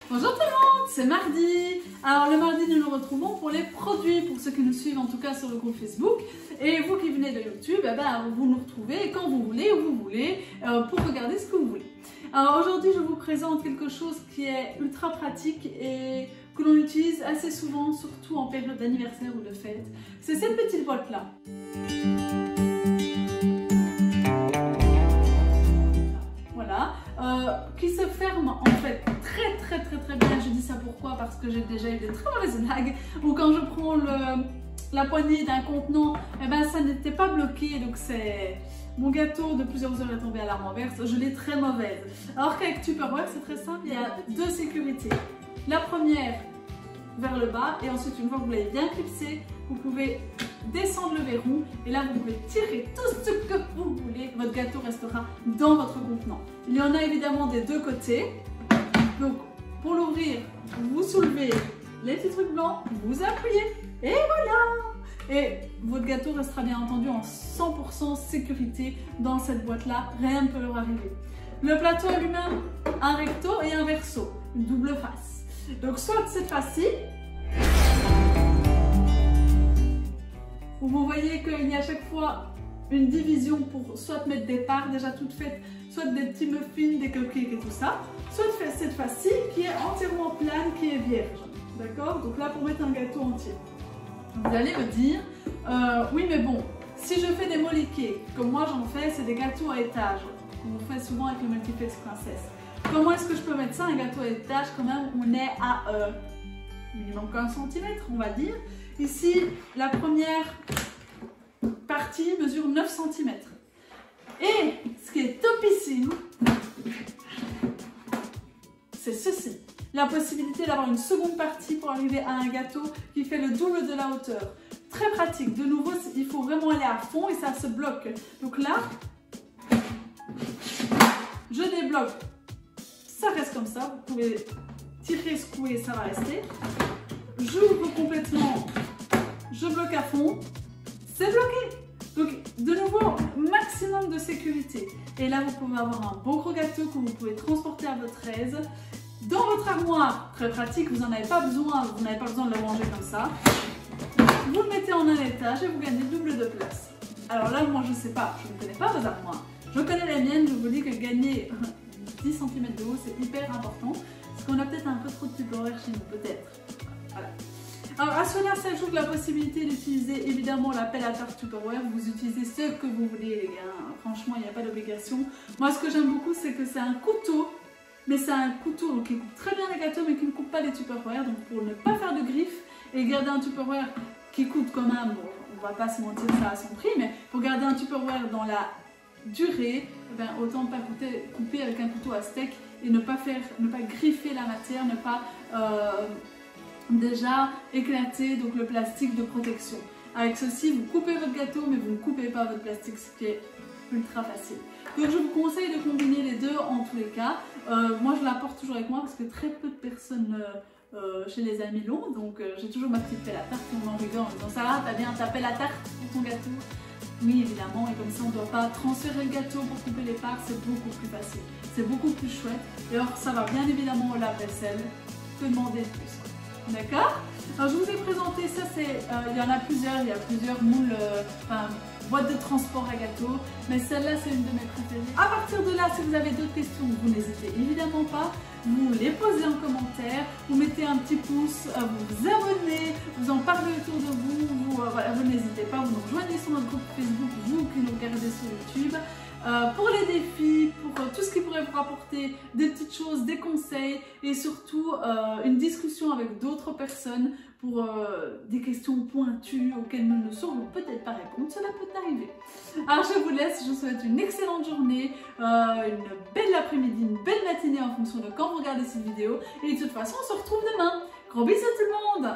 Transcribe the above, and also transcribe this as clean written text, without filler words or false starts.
Bonjour tout le monde, c'est mardi. Alors le mardi nous nous retrouvons pour les produits, pour ceux qui nous suivent en tout cas sur le groupe Facebook. Et vous qui venez de YouTube, vous nous retrouvez quand vous voulez, où vous voulez, pour regarder ce que vous voulez. Alors aujourd'hui je vous présente quelque chose qui est ultra pratique et que l'on utilise assez souvent, surtout en période d'anniversaire ou de fête. C'est cette petite boîte là. Qui se ferme en fait très bien. Je dis ça pourquoi? Parce que j'ai déjà eu des très mauvaises blagues où quand je prends la poignée d'un contenant, ça n'était pas bloqué, donc c'est mon gâteau de plusieurs heures est tombé à l'arme renverse, je l'ai très mauvaise. Alors qu'avec Tupperware c'est très simple, il y a deux sécurités. La première vers le bas et ensuite une fois que vous l'avez bien clipsé, vous pouvez descendre le verrou et là vous pouvez tirer tout ce que vous voulez, votre gâteau restera dans votre contenant. Il y en a évidemment des deux côtés, donc pour l'ouvrir vous soulevez les petits trucs blancs, vous appuyez et voilà! Et votre gâteau restera bien entendu en 100% sécurité dans cette boîte là, rien ne peut leur arriver. Le plateau a lui-même un recto et un verso, une double face. Donc soit cette face-ci, où vous voyez qu'il y a à chaque fois une division pour soit mettre des parts déjà toutes faites, soit des petits muffins, des cupcakes et tout ça, soit cette face-ci qui est entièrement plane, qui est vierge. D'accord? Donc là pour mettre un gâteau entier. Vous allez me dire, oui mais bon, si je fais des molliqués, comme moi j'en fais, c'est des gâteaux à étage, qu'on fait souvent avec le multiplex princesse. Comment est-ce que je peux mettre ça, un gâteau à étage quand même? On est à minimum 1 cm, on va dire. Ici, la première partie mesure 9 cm. Et ce qui est topissime, c'est ceci. La possibilité d'avoir une seconde partie pour arriver à un gâteau qui fait le double de la hauteur. Très pratique. De nouveau, il faut vraiment aller à fond et ça se bloque. Donc là, je débloque. Ça reste comme ça. Vous pouvez tirer, secouer, ça va rester. J'ouvre complètement. Je bloque à fond. C'est bloqué. Donc, de nouveau, maximum de sécurité. Et là, vous pouvez avoir un beau gros gâteau que vous pouvez transporter à votre aise. Dans votre armoire, très pratique, vous n'en avez pas besoin, vous n'avez pas besoin de le ranger comme ça. Vous le mettez en un étage et vous gagnez double de place. Alors là, moi, je ne sais pas, je ne connais pas vos armoires. Je connais la mienne, je vous dis que gagner 10 cm de haut, c'est hyper important. Parce qu'on a peut-être un peu trop de Tupperware chez nous, peut-être. Voilà. Alors à cela s'ajoute la possibilité d'utiliser évidemment la pelle à tarte Tupperware. Vous utilisez ce que vous voulez les gars, franchement il n'y a pas d'obligation. Moi ce que j'aime beaucoup c'est que c'est un couteau, mais c'est un couteau qui coupe très bien les gâteaux mais qui ne coupe pas les Tupperware. Donc pour ne pas faire de griffes et garder un Tupperware qui coûte quand même, bon, on va pas se mentir ça a son prix, mais pour garder un Tupperware dans la durée, autant pas couper avec un couteau à steak et ne pas griffer la matière, ne pas déjà éclater donc le plastique de protection. Avec ceci, vous coupez votre gâteau, mais vous ne coupez pas votre plastique, ce qui est ultra facile. Donc je vous conseille de combiner les deux en tous les cas. Moi, je l'apporte toujours avec moi parce que très peu de personnes chez les amis l'ont. Donc j'ai toujours ma petite pelle à tarte et on en rigole en disant Sarah, t'as bien ta pelle à tarte pour ton gâteau? Oui, évidemment, et comme ça on ne doit pas transférer le gâteau pour couper les parts, c'est beaucoup plus facile. C'est beaucoup plus chouette. Et alors ça va bien évidemment au lave-vaisselle. Que demander de plus? D'accord? Alors je vous ai présenté, ça c'est, il y en a plusieurs, il y a plusieurs moules, boîtes de transport à gâteau, mais celle-là c'est une de mes préférées. À partir de là, si vous avez d'autres questions, vous n'hésitez évidemment pas, vous les posez en commentaire, vous mettez un petit pouce, vous vous abonnez, vous en parlez autour de vous, voilà, vous n'hésitez pas, vous nous rejoignez sur notre groupe Facebook, vous qui nous regardez sur YouTube. Pour les défis, pour tout ce qui pourrait vous rapporter des petites choses, des conseils et surtout une discussion avec d'autres personnes pour des questions pointues auxquelles nous ne saurons peut-être pas répondre, cela peut arriver. Alors je vous laisse, je vous souhaite une excellente journée, une belle après-midi, une belle matinée en fonction de quand vous regardez cette vidéo et de toute façon on se retrouve demain. Gros bisous tout le monde!